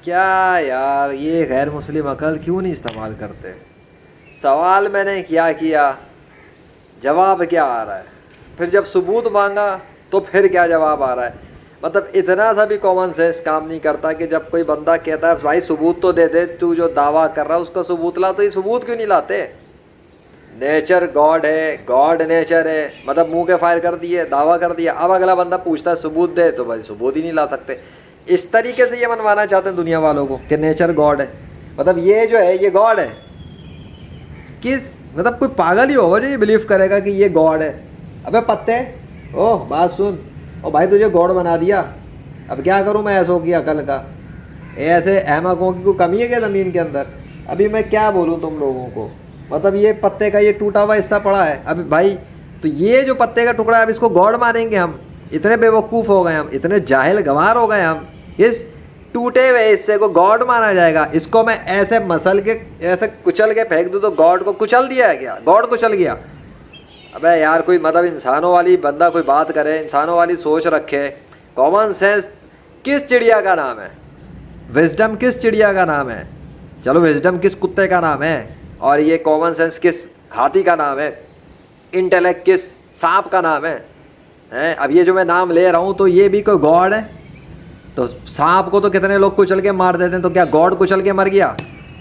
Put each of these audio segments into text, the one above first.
کیا یار یہ غیر مسلم عقل کیوں نہیں استعمال کرتے؟ سوال میں نے کیا جواب کیا آ رہا ہے؟ پھر جب ثبوت مانگا تو پھر کیا جواب آ رہا ہے؟ مطلب اتنا سا بھی کامن سینس کام نہیں کرتا کہ جب کوئی بندہ کہتا ہے بھائی ثبوت تو دے دے، تو جو دعویٰ کر رہا ہے اس کا ثبوت لا، تو یہ ثبوت کیوں نہیں لاتے؟ نیچر گاڈ ہے، گاڈ نیچر ہے، مطلب منہ کے فائر کر دیے، دعویٰ کر دیا، اب اگلا بندہ پوچھتا ہے ثبوت دے، تو بھائی ثبوت ہی نہیں لا سکتے۔ اس طریقے سے یہ منوانا چاہتے ہیں دنیا والوں کو کہ نیچر گاڈ ہے، مطلب یہ جو ہے یہ گاڈ ہے۔ مطلب کوئی پاگل ہی ہوگا جو یہ بلیو کرے گا کہ یہ گاڈ ہے۔ ابے پتے، بات سن، بھائی تجھے گاڈ بنا دیا، اب کیا کروں میں ایسوں کی عقل کا؟ ایسے احمقوں کی کوئی کمی ہے کیا زمین کے اندر؟ ابھی میں کیا بولوں تم لوگوں کو؟ مطلب یہ پتے کا یہ ٹوٹا ہوا حصہ پڑا ہے، ابھی بھائی تو یہ جو پتے کا ٹکڑا ہے اب اس کو گاڈ مانیں گے ہم؟ اتنے بے وقوف ہو گئے ہم، اتنے جاہل گنوار ہو گئے ہم، اس ٹوٹے ہوئے حصے کو گاڈ مانا جائے گا؟ اس کو میں ایسے مسل کے ایسے کچل کے پھینک دوں تو گاڈ کو کچل دیا ہے کیا؟ گاڈ کچل گیا؟ ابے یار کوئی مطلب انسانوں والی بندہ کوئی بات کرے، انسانوں والی سوچ رکھے، کامن سینس کس چڑیا کا نام ہے؟ وزڈم کس چڑیا کا نام ہے؟ چلو وزڈم کس کتے کا نام ہے؟ اور یہ کامن سینس کس ہاتھی کا نام ہے؟ انٹلیکٹ کس سانپ کا نام ہے؟ اب یہ جو میں نام لے رہا ہوں تو یہ بھی کوئی گاڈ ہے؟ تو سانپ کو تو کتنے لوگ کچل کے مار دیتے ہیں، تو کیا گاڈ کچل کے مر گیا؟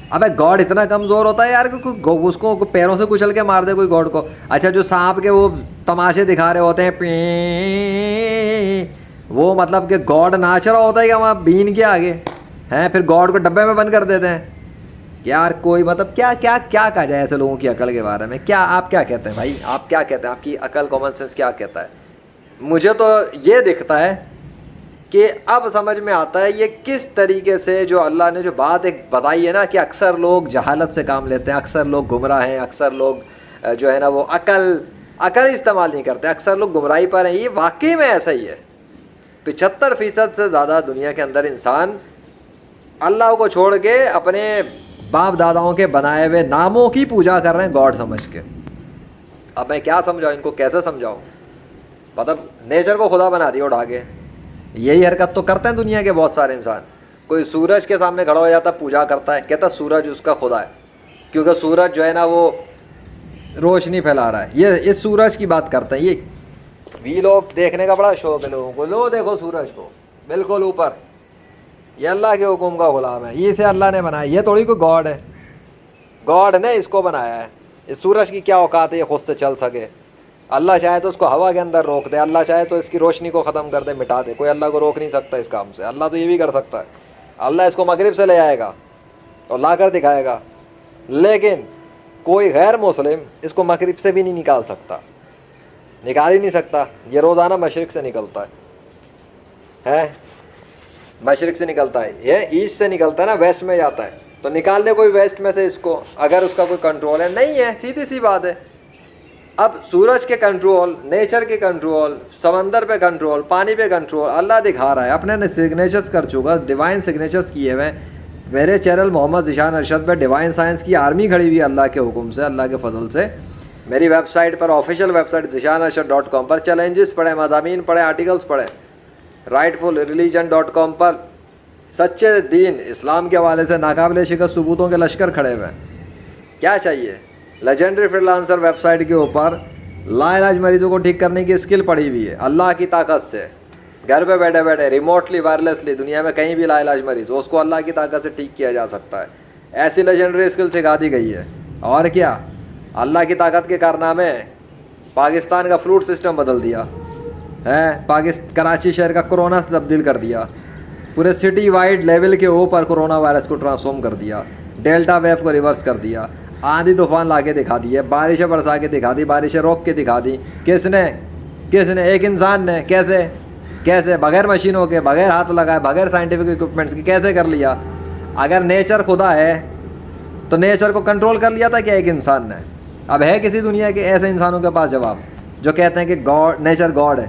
ابے گاڈ اتنا کمزور ہوتا ہے یار کہ اس کو پیروں سے کچل کے مار دے کوئی گاڈ کو؟ اچھا جو سانپ کے وہ تماشے دکھا رہے ہوتے ہیں وہ مطلب کہ گاڈ ناچ رہا ہوتا ہے کہ وہاں بین کے آگے ہیں، پھر گاڈ کو ڈبے میں بند کر دیتے ہیں یار؟ کوئی مطلب کیا کیا کیا کہا جائے ایسے لوگوں کی عقل کے بارے میں؟ کیا آپ کیا کہتے ہیں بھائی؟ آپ کیا کہتے ہیں؟ آپ کی عقل کامن سینس کیا کہتا ہے؟ مجھے تو یہ دکھتا ہے کہ اب سمجھ میں آتا ہے یہ کس طریقے سے جو اللہ نے جو بات ایک بتائی ہے نا کہ اکثر لوگ جہالت سے کام لیتے ہیں، اکثر لوگ گمراہ ہیں، اکثر لوگ جو ہے نا وہ عقل استعمال نہیں کرتے، اکثر لوگ گمراہی پر ہیں۔ یہ واقعی میں ایسا ہی ہے۔ 75% سے زیادہ دنیا کے اندر انسان اللہ کو چھوڑ کے اپنے باپ داداؤں کے بنائے ہوئے ناموں کی پوجا کر رہے ہیں گاڈ سمجھ کے۔ اب میں کیا سمجھاؤں ان کو، کیسے سمجھاؤں؟ مطلب نیچر کو خدا بنا دیا اٹھا کے۔ یہی حرکت تو کرتے ہیں دنیا کے بہت سارے انسان۔ کوئی سورج کے سامنے کھڑا ہو جاتا ہے، پوجا کرتا ہے، کہتا سورج اس کا خدا ہے کیونکہ سورج جو ہے نا وہ روشنی پھیلا رہا ہے۔ یہ اس سورج کی بات کرتے ہیں۔ یہ بھی لوگ دیکھنے کا بڑا شوق ہے لوگوں کو، لو دیکھو سورج کو بالکل اوپر، یہ اللہ کے حکم کا غلام ہے، یہ سے اللہ نے بنایا، یہ تھوڑی کوئی گاڈ ہے۔ گاڈ نے اس کو بنایا ہے۔ اس سورج کی کیا اوقات ہے یہ خود سے چل سکے؟ اللہ چاہے تو اس کو ہوا کے اندر روک دے، اللہ چاہے تو اس کی روشنی کو ختم کر دے، مٹا دے، کوئی اللہ کو روک نہیں سکتا اس کام سے۔ اللہ تو یہ بھی کر سکتا ہے، اللہ اس کو مغرب سے لے آئے گا اور لا کر دکھائے گا، لیکن کوئی غیر مسلم اس کو مغرب سے بھی نہیں نکال سکتا، نکال ہی نہیں سکتا۔ یہ روزانہ مشرق سے نکلتا ہے، مشرق سے نکلتا ہے، یہ ایسٹ سے نکلتا ہے نا، ویسٹ میں جاتا ہے، تو نکال دے کوئی ویسٹ میں سے اس کو، اگر اس کا کوئی کنٹرول ہے نہیں ہے، سیدھی سی بات ہے۔ اب سورج کے کنٹرول، نیچر کے کنٹرول، سمندر پہ کنٹرول، پانی پہ کنٹرول اللہ دکھا رہا ہے، اپنے سگنیچرز کر چکا، ڈیوائن سگنیچرز کیے ہوئے۔ میرے چینل محمد ذیشان ارشد پہ ڈیوائن سائنس کی آرمی کھڑی ہوئی ہے اللہ کے حکم سے، اللہ کے فضل سے۔ میری ویب سائٹ پر، آفیشیل ویب سائٹ zishanarshad.com پر چیلنجز پڑھیں، مضامین پڑھیں، آرٹیکلز پڑھیں۔ rightfulreligion.com پر سچے دین اسلام کے حوالے سے ناقابل شکست ثبوتوں کے لشکر کھڑے ہوئے ہیں۔ کیا چاہیے؟ Legendary freelancer website کے اوپر لا علاج مریضوں کو ٹھیک کرنے کی اسکل پڑی ہوئی ہے اللہ کی طاقت سے، گھر پہ بیٹھے بیٹھے ریموٹلی وائرلیسلی، دنیا میں کہیں بھی لا علاج مریض ہو اس کو اللہ کی طاقت سے ٹھیک کیا جا سکتا ہے۔ ایسی لیجنڈری اسکل سکھا دی گئی ہے۔ اور کیا اللہ کی طاقت کے کارنامے ہیں۔ پاکستان کا فلوٹ سسٹم بدل دیا ہے، کراچی شہر کا کورونا سے تبدیل کر دیا، پورے سٹی وائڈ لیول کے اوپر کورونا وائرس کو ٹرانسفارم کر دیا، ڈیلٹا ویو کو ریورس کر دیا، آندھی طوفان لا کے دکھا دی ہے، بارشیں برسا کے دکھا دی، بارشیں روک کے دکھا دی۔ کس نے؟ ایک انسان نے۔ کیسے بغیر مشینوں کے، بغیر ہاتھ لگائے، بغیر سائنٹیفک اکوپمنٹس کے کیسے کر لیا؟ اگر نیچر خدا ہے تو نیچر کو کنٹرول کر لیا تھا کیا ایک انسان نے؟ اب ہے کسی دنیا کے ایسے انسانوں کے پاس جواب جو کہتے ہیں کہ نیچر گاڈ ہے؟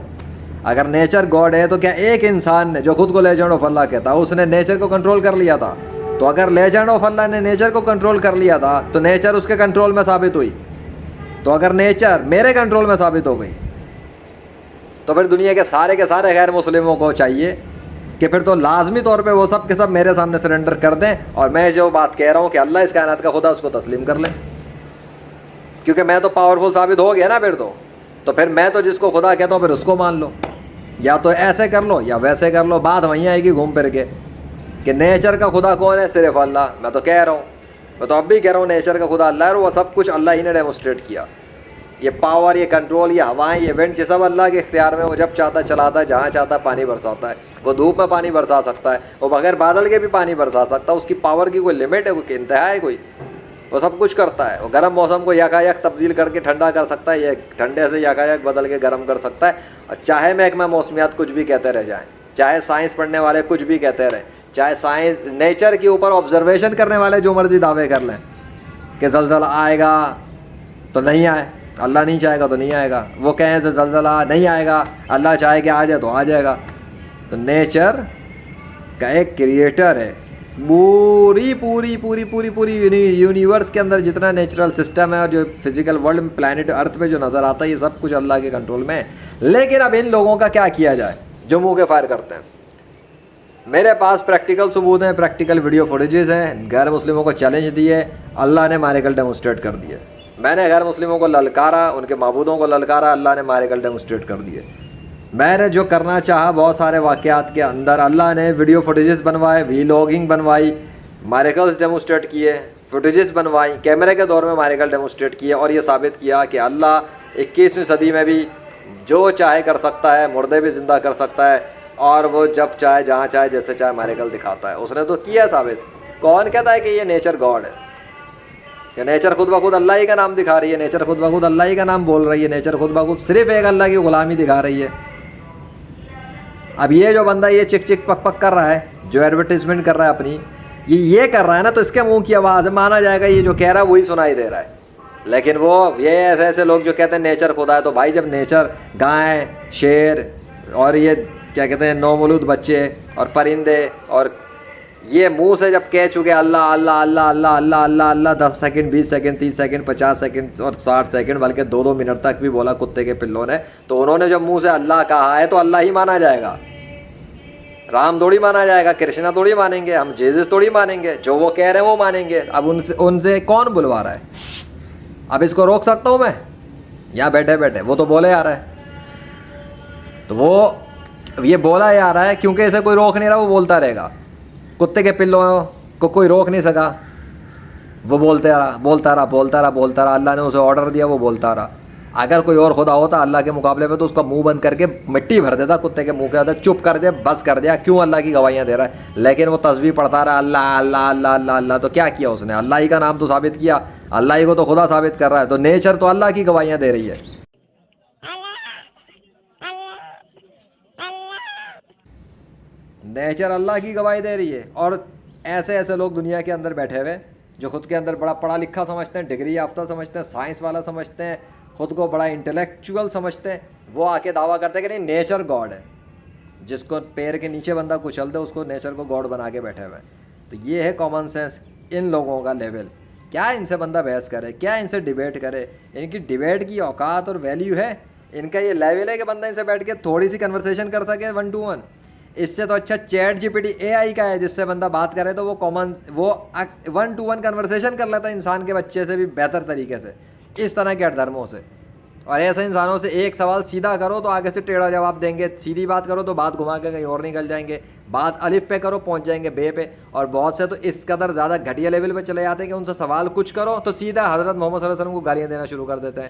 اگر نیچر گاڈ ہے تو کیا ایک انسان نے جو خود کو لیجنڈ آف اللہ کہتا اس نے نیچر کو کنٹرول کر لیا تھا؟ تو اگر لیجنڈ آف اللہ نے نیچر کو کنٹرول کر لیا تھا تو نیچر اس کے کنٹرول میں ثابت ہوئی، تو اگر نیچر میرے کنٹرول میں ثابت ہو گئی تو پھر دنیا کے سارے غیر مسلموں کو چاہیے کہ پھر تو لازمی طور پہ وہ سب کے سب میرے سامنے سرنڈر کر دیں اور میں جو بات کہہ رہا ہوں کہ اللہ اس کائنات کا خدا اس کو تسلیم کر لیں, کیونکہ میں تو پاورفل ثابت ہو گیا نا پھر تو پھر میں تو جس کو خدا کہتا ہوں پھر اس کو مان لو, یا تو ایسے کر لو یا ویسے کر لو. بات وہیں آئے گی گھوم پھر کے کہ نیچر کا خدا کون ہے, صرف اللہ. میں تو کہہ رہا ہوں, میں تو اب بھی کہہ رہا ہوں نیچر کا خدا اللہ ہے, اور وہ سب کچھ اللہ ہی نے ڈیمونسٹریٹ کیا. یہ پاور, یہ کنٹرول, یہ ہوائیں, یہ ایونٹ, یہ سب اللہ کے اختیار میں. وہ جب چاہتا ہے چلاتا ہے, جہاں چاہتا ہے پانی برساتا ہے. وہ دھوپ میں پانی برسا سکتا ہے, وہ بغیر بادل کے بھی پانی برسا سکتا ہے. اس کی پاور کی کوئی لمٹ ہے, کوئی انتہا ہے کوئی؟ وہ سب کچھ کرتا ہے. وہ گرم موسم کو یکایک تبدیل کر کے ٹھنڈا کر سکتا ہے, یہ ٹھنڈے سے یکایک بدل کے گرم کر سکتا ہے. اور چاہے محکمہ موسمیات کچھ بھی کہتے رہ جائیں, چاہے سائنس پڑھنے والے کچھ بھی کہتے رہیں, چاہے سائنس نیچر کے اوپر آبزرویشن کرنے والے جو مرضی دعوے کر لیں کہ زلزلہ آئے گا تو نہیں آئے, اللہ نہیں چاہے گا تو نہیں آئے گا. وہ کہیں کہ زلزلہ نہیں آئے گا, اللہ چاہے کہ آ جائے تو آ جائے گا. تو نیچر کا ایک کریٹر ہے. پوری پوری پوری پوری پوری یونیورس کے اندر جتنا نیچرل سسٹم ہے اور جو فزیکل ورلڈ پلانٹ ارتھ پہ جو نظر آتا ہے, یہ سب کچھ اللہ کے کنٹرول میں ہے. لیکن اب ان لوگوں کا کیا کیا جائے جو منہ کے فائر کرتے ہیں؟ میرے پاس پریکٹیکل ثبوت ہیں, پریکٹیکل ویڈیو فوٹیجز ہیں. غیر مسلموں کو چیلنج دیے, اللہ نے میریکل ڈیمونسٹریٹ کر دیے. میں نے غیر مسلموں کو للکارا, ان کے معبودوں کو للکارا, اللہ نے میریکل ڈیمونسٹریٹ کر دیے. میں نے جو کرنا چاہا بہت سارے واقعات کے اندر, اللہ نے ویڈیو فوٹیجز بنوائے, ویلاگنگ بنوائی, میریکلز ڈیمونسٹریٹ کیے, فوٹیجز بنوائی, کیمرے کے دور میں میریکل ڈیمونسٹریٹ کیے, اور یہ ثابت کیا کہ اللہ 21ویں صدی میں بھی جو چاہے کر سکتا ہے, مردے بھی زندہ کر سکتا ہے, اور وہ جب چاہے جہاں چاہے جیسے چاہے میریکل دکھاتا ہے. اس نے تو کیا ثابت. کون کہتا ہے کہ یہ نیچر گاڈ ہے؟ کہ نیچر خود بخود اللہ ہی کا نام دکھا رہی ہے, نیچر خود بخود اللہ ہی کا نام بول رہی ہے, نیچر خود بخود صرف ایک اللہ کی غلامی دکھا رہی ہے. اب یہ جو بندہ یہ چک چک پک پک کر رہا ہے, جو ایڈورٹیزمنٹ کر رہا ہے اپنی, یہ کر رہا ہے نا, تو اس کے منہ کی آواز مانا جائے گا یہ جو کہہ رہا ہے وہی سنائی دے رہا ہے. لیکن وہ یہ ایسے ایسے لوگ جو کہتے ہیں نیچر خدا ہے, تو بھائی جب نیچر گائے, شیر اور یہ کیا کہتے ہیں نومولود بچے اور پرندے, اور یہ منہ سے جب کہہ چکے اللہ اللہ اللہ اللہ اللہ اللہ اللہ 10 سیکنڈ 20 سیکنڈ 30 سیکنڈ 50 سیکنڈ اور 60 سیکنڈ بلکہ 2 منٹ تک بھی بولا کتے کے پلوں نے, تو انہوں نے جب منہ سے اللہ کہا ہے تو اللہ ہی مانا جائے گا. رام تھوڑی مانا جائے گا, کرشنا تھوڑی مانیں گے ہم, جیزس تھوڑی مانیں گے, جو وہ کہہ رہے ہیں وہ مانیں گے. اب ان سے کون بلوا رہا ہے؟ اب اس کو روک سکتا ہوں میں یہاں بیٹھے بیٹھے؟ وہ تو بولے آ رہا ہے. تو وہ یہ بولا جا رہا ہے کیونکہ اسے کوئی روک نہیں رہا, وہ بولتا رہے گا. کتے کے پلوں کو کوئی روک نہیں سکا, وہ بولتا رہا. اللہ نے اسے آرڈر دیا, وہ بولتا رہا. اگر کوئی اور خدا ہوتا اللہ کے مقابلے میں تو اس کا منہ بند کر کے مٹی بھر دیتا کتے کے منہ کے اندر, چپ کر دیا, بس کر دیا, کیوں اللہ کی گواہیاں دے رہا ہے. لیکن وہ تسبیح پڑھتا رہا اللہ اللہ اللہ اللہ اللہ. تو کیا کیا اس نے؟ اللہ ہی کا نام تو ثابت کیا, اللہ ہی کو تو خدا ثابت کر رہا ہے. تو نیچر تو اللہ کی گواہیاں دے رہی ہے. نیچر اللہ کی گواہی دے رہی ہے. اور ایسے ایسے لوگ دنیا کے اندر بیٹھے ہوئے جو خود کے اندر بڑا پڑھا لکھا سمجھتے ہیں, ڈگری یافتہ سمجھتے ہیں, سائنس والا سمجھتے ہیں, خود کو بڑا انٹلیکچوئل سمجھتے ہیں. وہ آ کے دعویٰ کرتے ہیں کہ نہیں نیچر گاڈ ہے. جس کو پیر کے نیچے بندہ کچل دے اس کو نیچر کو گاڈ بنا کے بیٹھے ہوئے. تو یہ ہے کامن سینس ان لوگوں کا لیول. کیا ان سے بندہ بحث کرے, کیا ان سے ڈیبیٹ کرے؟ ان کی ڈیبیٹ کی اوقات اور ویلیو ہے؟ ان کا یہ لیول ہے کہ بندہ ان سے بیٹھ کے تھوڑی سی کنورسیشن کر سکے 1 to 1؟ اس سے تو اچھا chat G P T A آئی کا ہے, جس سے بندہ بات کرے تو وہ 1 to 1 کنورسیشن کر لیتا ہے انسان کے بچے سے بھی بہتر طریقے سے, اس طرح کے دھرموں سے. اور ایسے انسانوں سے ایک سوال سیدھا کرو تو آگے سے ٹیڑھا جواب دیں گے, سیدھی بات کرو تو بات گھما کے کہیں اور نکل جائیں گے, بات الف پہ کرو پہنچ جائیں گے بے پہ. اور بہت سے تو اس قدر زیادہ گھٹیا لیول پہ چلے جاتے ہیں کہ ان سے سوال کچھ کرو تو سیدھا حضرت محمد صلی اللہ علیہ وسلم کو گالیاں دینا شروع کر دیتے ہیں.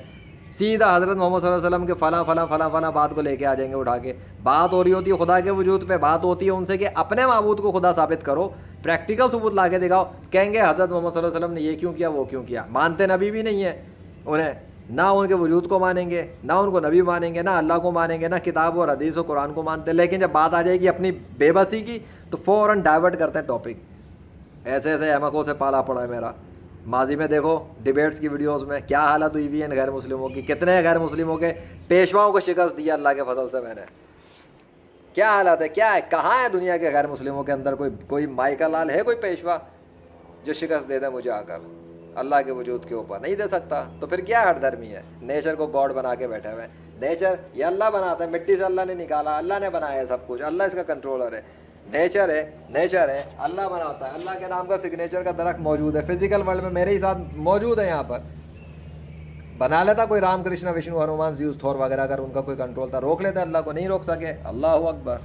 سیدھا حضرت محمد صلی اللہ علیہ وسلم کے فلاں فلاں فلاں فلاں بات کو لے کے آ جائیں گے اٹھا کے. بات ہو رہی ہوتی ہے خدا کے وجود پہ, بات ہوتی ہے ان سے کہ اپنے معبود کو خدا ثابت کرو, پریکٹیکل ثبوت لا کے دکھاؤ. کہیں گے حضرت محمد صلی اللہ علیہ وسلم نے یہ کیوں کیا, وہ کیوں کیا. مانتے نبی بھی نہیں ہے انہیں, نہ ان کے وجود کو مانیں گے, نہ ان کو نبی مانیں گے, نہ اللہ کو مانیں گے, نہ کتاب اور حدیث و قرآن کو مانتے. لیکن جب بات آ جائے گی اپنی بے بسی کی تو فوراً ڈائیورٹ کرتے ہیں ٹاپک. ایسے ایسے احمقوں سے پالا پڑا ہے میرا. ماضی میں دیکھو ڈیبیٹس کی ویڈیوز میں کیا حالت ہوئی ہوئی ہے غیر مسلموں کی, کتنے غیر مسلموں کے پیشواؤں کو شکست دیا اللہ کے فضل سے میں نے. کیا حالت ہے, کیا ہے, کہاں ہے دنیا کے غیر مسلموں کے اندر کوئی مائی کا لال ہے, کوئی پیشوا جو شکست دے دے مجھے آ کر اللہ کے وجود کے اوپر؟ نہیں دے سکتا. تو پھر کیا ہر دھرمی ہے؟ نیچر کو گاڈ بنا کے بیٹھے ہوئے. نیچر یہ اللہ بناتا ہے, مٹی سے اللہ نے نکالا, اللہ نے بنایا ہے سب کچھ, اللہ اس کا کنٹرولر ہے. نیچر ہے، نیچر ہے، اللہ بناتا ہے، اللہ کے نام کا سگنیچر کا درخت موجود ہے فزیکل ورلڈ میں، میرے ہی ساتھ موجود ہے یہاں پر. بنا لیتا کوئی رام کرشنا وشنو ہنومان زیوس تھور وغیرہ، اگر ان کا کوئی کنٹرول تھا روک لیتے، اللہ کو نہیں روک سکے. اللہ اکبر.